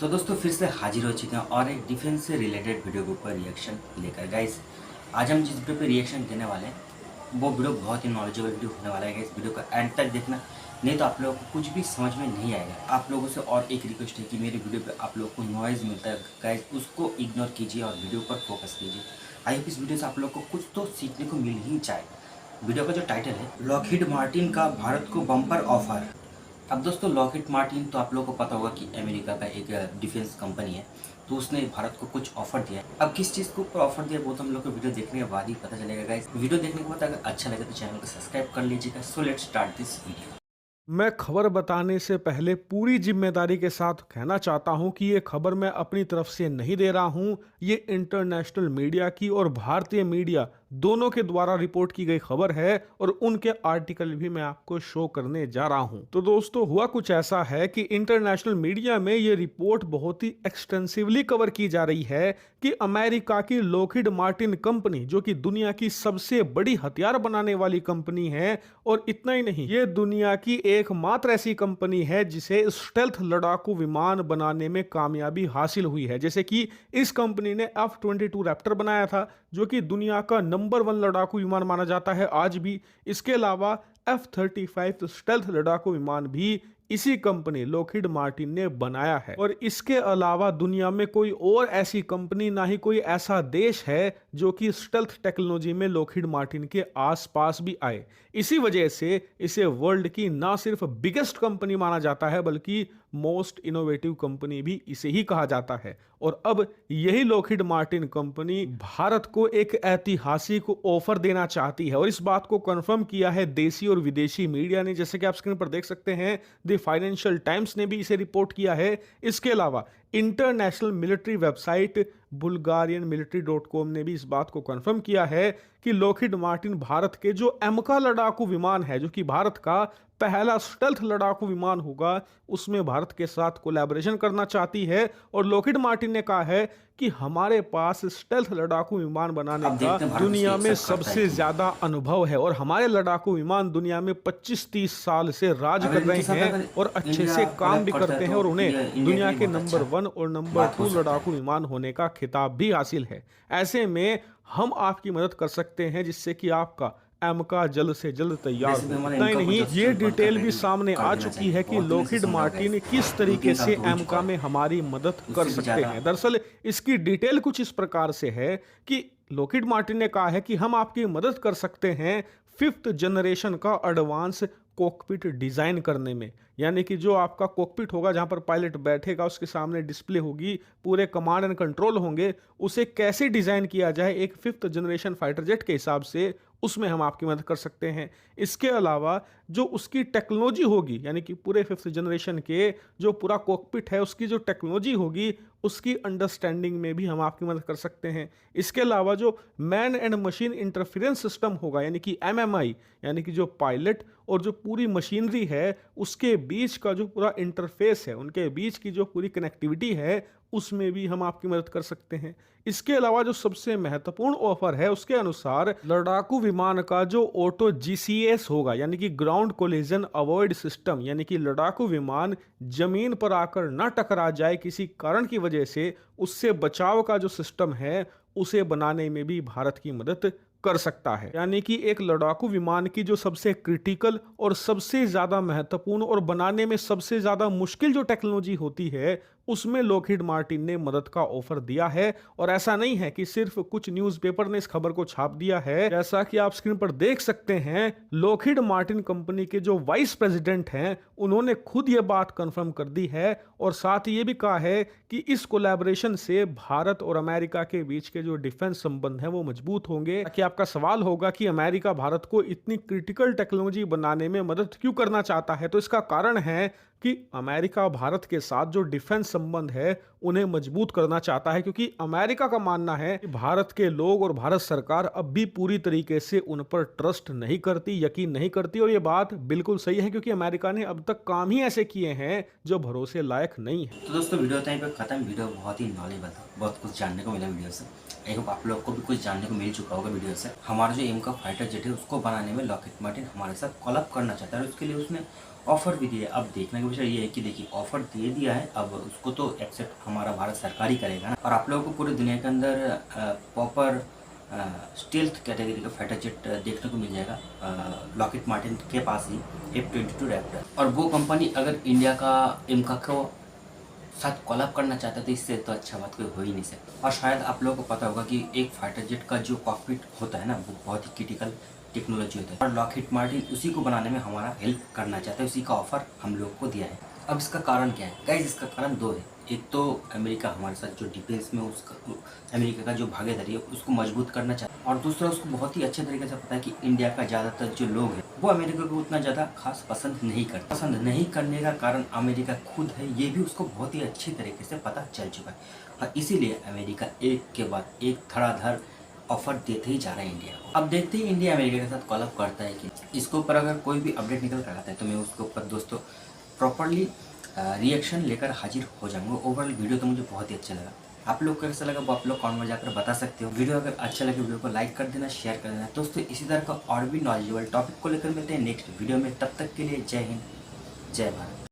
तो दोस्तों फिर से हाजिर हो चुके हैं और एक डिफेंस से रिलेटेड वीडियो के ऊपर रिएक्शन लेकर। गाइस आज हम जिस वीडियो पे रिएक्शन देने वाले हैं वो वीडियो बहुत ही नॉलेजेबल वीडियो होने वाला है। इस वीडियो का एंड तक देखना, नहीं तो आप लोगों को कुछ भी समझ में नहीं आएगा। आप लोगों से और एक रिक्वेस्ट है कि मेरे वीडियो पे आप लोगों को नॉइज़ मिलता है गाइस, उसको इग्नोर कीजिए और वीडियो पर फोकस कीजिए। आई होप इस वीडियो से आप लोग को कुछ तो सीखने को मिल ही जाए। वीडियो का जो टाइटल है, लॉकहीड मार्टिन का भारत को बम्पर ऑफर। अब दोस्तों लॉकहीड मार्टिन तो आप लोगों को पता होगा कि अमेरिका का एक डिफेंस कंपनी है, तो उसने भारत को कुछ ऑफर दिया है। अब किस चीज़ के ऊपर ऑफर दिया वो तो हम लोग को वीडियो देखने के बाद ही पता चलेगा गाइस। वीडियो देखने के बाद अगर अच्छा लगे तो चैनल को सब्सक्राइब कर लीजिएगा। So let's start this video. मैं खबर बताने से पहले पूरी जिम्मेदारी के साथ कहना चाहता हूं कि ये खबर मैं अपनी तरफ से नहीं दे रहा हूं। ये इंटरनेशनल मीडिया की और भारतीय मीडिया दोनों के द्वारा रिपोर्ट की गई खबर है और उनके आर्टिकल भी मैं आपको शो करने जा रहा हूं। तो दोस्तों हुआ कुछ ऐसा है कि इंटरनेशनल मीडिया में ये रिपोर्ट बहुत ही एक्सटेंसिवली कवर की जा रही है कि अमेरिका की लॉकहीड मार्टिन कंपनी, जो कि दुनिया की सबसे बड़ी हथियार बनाने वाली कंपनी है, और इतना ही नहीं, ये दुनिया की एकमात्र ऐसी कंपनी है जिसे स्टेल्थ लड़ाकू विमान बनाने में कामयाबी हासिल हुई है। जैसे कि इस कंपनी ने F-22 रैप्टर बनाया था, जो कि दुनिया का नंबर 1 लड़ाकू विमान माना जाता है आज भी। इसके अलावा F-35 स्टेल्थ लड़ाकू विमान भी इसी कंपनी लॉकहीड मार्टिन ने बनाया है। और इसके अलावा दुनिया में कोई और ऐसी कंपनी, ना ही कोई ऐसा देश है जो कि स्टेल्थ टेक्नोलॉजी में लॉकहीड मार्टिन के आसपास भी आए। इसी वजह से इसे वर्ल्ड की ना सिर्फ बिगेस्ट कंपनी माना जाता है बल्कि मोस्ट इनोवेटिव कंपनी भी इसे ही कहा जाता है। और अब यही लॉकहीड मार्टिन कंपनी भारत को एक ऐतिहासिक ऑफर देना चाहती है, और इस बात को कंफर्म किया है देसी और विदेशी मीडिया ने। जैसे कि आप स्क्रीन पर देख सकते हैं, द फाइनेंशियल टाइम्स ने भी इसे रिपोर्ट किया है। इसके अलावा इंटरनेशनल मिलिट्री वेबसाइट bulgarianmilitary.com ने भी इस बात को कंफर्म किया है कि लॉकहीड मार्टिन भारत के जो एमका लड़ाकू विमान है, जो कि भारत का पहला स्टेल्थ लड़ाकू विमान होगा, उसमें भारत के साथ कोलैबोरेशन करना चाहती है। और लॉकहीड मार्टिन ने कहा है कि हमारे पास स्टेल्थ लड़ाकू विमान बनाने का दुनिया में सबसे ज्यादा अनुभव है, और हमारे लड़ाकू विमान दुनिया में 25-30 साल से राज कर रहे हैं और अच्छे से काम भी करते हैं, और उन्हें दुनिया के नंबर 1 और नंबर 2 लड़ाकू विमान होने का खिताब भी हासिल है। ऐसे में हम आपकी मदद कर सकते हैं जिससे कि आपका एमका जल्द से जल्द तैयार हो। इतना ही नहीं, ये डिटेल भी सामने आ चुकी है कि लॉकहीड मार्टिन किस तरीके से एमका में हमारी मदद कर सकते हैं। दरअसल इसकी डिटेल कुछ इस प्रकार से है कि लॉकहीड मार्टिन ने कहा है कि हम आपकी मदद कर सकते हैं 5th जनरेशन का एडवांस कॉकपिट डिजाइन करने में। यानी कि जो आपका कॉकपिट होगा, जहां पर पायलट बैठेगा, उसके सामने डिस्प्ले होगी, पूरे कमांड एंड कंट्रोल होंगे, उसे कैसे डिजाइन किया जाए एक 5th जनरेशन फाइटर जेट के हिसाब से, उसमें हम आपकी मदद कर सकते हैं। इसके अलावा जो उसकी टेक्नोलॉजी होगी, यानी कि पूरे 5th जनरेशन के जो पूरा कॉकपिट है उसकी जो टेक्नोलॉजी होगी, उसकी अंडरस्टैंडिंग में भी हम आपकी मदद कर सकते हैं। इसके अलावा जो man and machine interference system होगा, यानी कि MMI, यानी कि जो पायलट और जो पूरी मशीनरी है उसके बीच का जो पूरा इंटरफेस है, उनके बीच की जो पूरी कनेक्टिविटी है, उसमें भी हम आपकी मदद कर सकते हैं। इसके अलावा जो सबसे महत्वपूर्ण ऑफर है, उसके अनुसार लड़ाकू विमान का जो ऑटो GCS होगा, यानी कि ग्राउंड कोलिजन अवॉइड सिस्टम, यानी कि लड़ाकू विमान जमीन पर आकर न टकरा जाए किसी कारण की वजह से, उससे बचाव का जो सिस्टम है उसे बनाने में भी भारत की मदद कर सकता है। यानी कि एक लड़ाकू विमान की जो सबसे क्रिटिकल और सबसे ज्यादा महत्वपूर्ण और बनाने में सबसे ज्यादा मुश्किल जो टेक्नोलॉजी होती है, उसमें लॉकहीड मार्टिन ने मदद का ऑफर दिया है। और ऐसा नहीं है कि सिर्फ कुछ न्यूज़पेपर ने इस खबर को छाप दिया है। जैसा कि आप स्क्रीन पर देख सकते हैं, लॉकहीड मार्टिन कंपनी के जो वाइस प्रेसिडेंट हैं, उन्होंने खुद ये बात कंफर्म कर दी है, और साथ ही ये भी कहा है कि इस कोलैबोरेशन से भारत और अमेरिका के बीच के जो डिफेंस संबंध हैं वो मजबूत होंगे। कि आपका सवाल होगा कि अमेरिका भारत को इतनी क्रिटिकल टेक्नोलॉजी बनाने में मदद क्यों करना चाहता है, तो इसका कारण है कि अमेरिका भारत के साथ जो डिफेंस संबंध है उन्हें मजबूत करना चाहता है, क्योंकि अमेरिका का मानना है कि भारत के लोग और भारत सरकार अब भी पूरी तरीके से उन पर ट्रस्ट नहीं करती, यकीन नहीं करती। और ये बात बिल्कुल सही है, क्योंकि अमेरिका ने अब तक काम ही ऐसे किए हैं जो भरोसे लायक नहीं है। तो दोस्तों वीडियो टाइम पर खत्म। वीडियो बहुत ही नॉलेजेबल था, बहुत कुछ जानने को मिला वीडियो से। आई होप आप लोग को भी कुछ जानने को मिल चुका होगा वीडियो से। हमारा जो एमका फाइटर जेट है उसको बनाने में लॉकहीड मार्टिन हमारे साथ कोलैब करना चाहता है, और उसके लिए उसने ऑफर भी दिया। अब देखने का विषय ये है कि देखिए ऑफर दे दिया है, अब उसको तो एक्सेप्ट हमारा भारत सरकार ही करेगा ना। और आप लोगों को पूरी दुनिया के अंदर प्रॉपर स्टील्थ कैटेगरी का फाइटर जेट देखने को मिल जाएगा लॉकहीड मार्टिन के पास ही F-22 रैप्टर। और वो कंपनी अगर इंडिया का इमका को साथ कोलैब करना चाहता है तो इससे तो अच्छा बात कोई हो ही नहीं सकता। और शायद आप लोगों को पता होगा कि एक फाइटर जेट का जो कॉकपिट होता है ना, वो बहुत ही क्रिटिकल टेक्नोलॉजी होता है और लॉकहीड मार्टिन उसी को बनाने में हमारा हेल्प करना चाहता है, उसी का ऑफर हम लोग को दिया है। अब इसका कारण क्या है गाइज? इसका कारण दो है। एक तो अमेरिका हमारे साथ जो डिफेंस में उसका अमेरिका का जो भागीदारी है उसको मजबूत करना चाहता है, और दूसरा उसको बहुत ही अच्छे तरीके से पता है कि इंडिया का ज़्यादातर जो लोग हैं वो अमेरिका को उतना ज़्यादा खास पसंद नहीं करते। पसंद नहीं करने का कारण अमेरिका खुद है, ये भी उसको बहुत ही अच्छी तरीके से पता चल चुका है। और इसीलिए अमेरिका एक के बाद एक धड़ाधड़ ऑफर देते ही जा रहा है इंडिया को। अब देखते ही इंडिया अमेरिका के साथ कोलैब करता है कि इसके ऊपर अगर कोई भी अपडेट निकल कर आता है तो मैं उसके ऊपर दोस्तों प्रॉपरली रिएक्शन लेकर हाजिर हो जाऊंगा। ओवरऑल वीडियो तो मुझे बहुत ही अच्छा लगा। आप लोग को कैसा लगा वो आप लोग कमेंट में जाकर बता सकते हो। वीडियो अगर अच्छा लगे वीडियो को लाइक कर देना, शेयर कर देना। दोस्तों इसी तरह का और भी नॉलेजेबल टॉपिक को लेकर मिलते हैं नेक्स्ट वीडियो में। तब तक के लिए जय हिंद, जय भारत।